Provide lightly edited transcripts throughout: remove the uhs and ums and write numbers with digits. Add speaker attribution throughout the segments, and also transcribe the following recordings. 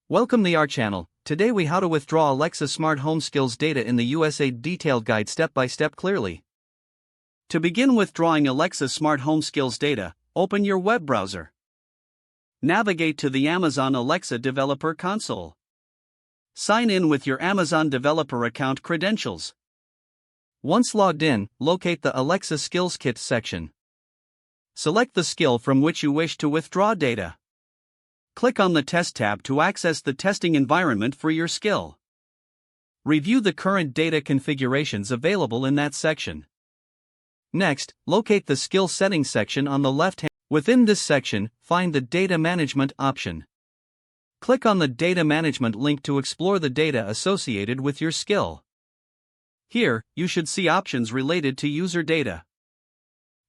Speaker 1: Welcome to our channel. Today we how to withdraw Alexa Smart Home Skills data in the USA detailed guide step by step clearly. To begin withdrawing Alexa Smart Home Skills data, open your web browser. Navigate to the Amazon Alexa Developer Console. Sign in with your Amazon Developer account credentials. Once logged in, locate the Alexa Skills Kit section. Select the skill from which you wish to withdraw data. Click on the Test tab to access the testing environment for your skill. Review the current data configurations available in that section. Next, locate the Skill Settings section on the left hand. Within this section, find the Data Management option. Click on the Data Management link to explore the data associated with your skill. Here, you should see options related to user data.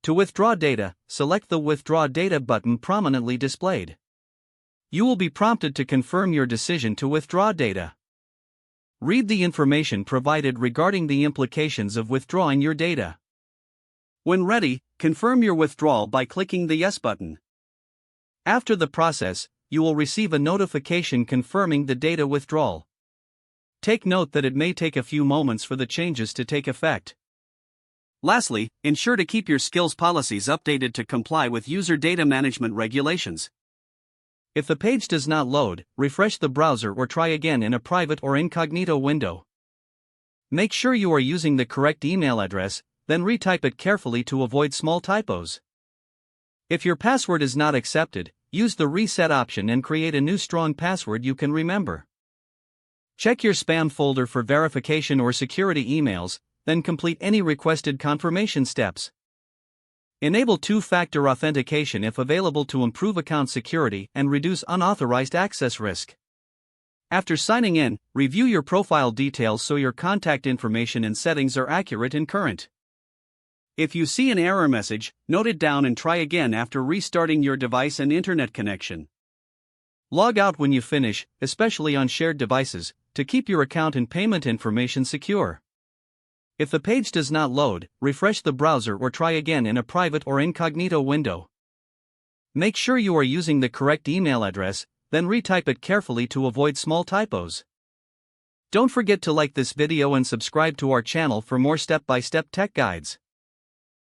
Speaker 1: To withdraw data, select the Withdraw Data button prominently displayed. You will be prompted to confirm your decision to withdraw data. Read the information provided regarding the implications of withdrawing your data. When ready, confirm your withdrawal by clicking the Yes button. After the process, you will receive a notification confirming the data withdrawal. Take note that it may take a few moments for the changes to take effect. Lastly, ensure to keep your skills policies updated to comply with user data management regulations. If the page does not load, refresh the browser or try again in a private or incognito window. Make sure you are using the correct email address, then retype it carefully to avoid small typos. If your password is not accepted, use the reset option and create a new strong password you can remember. Check your spam folder for verification or security emails, then complete any requested confirmation steps. Enable two-factor authentication if available to improve account security and reduce unauthorized access risk. After signing in, review your profile details so your contact information and settings are accurate and current. If you see an error message, note it down and try again after restarting your device and internet connection. Log out when you finish, especially on shared devices, to keep your account and payment information secure. If the page does not load, refresh the browser or try again in a private or incognito window. Make sure you are using the correct email address, then retype it carefully to avoid small typos. Don't forget to like this video and subscribe to our channel for more step-by-step tech guides.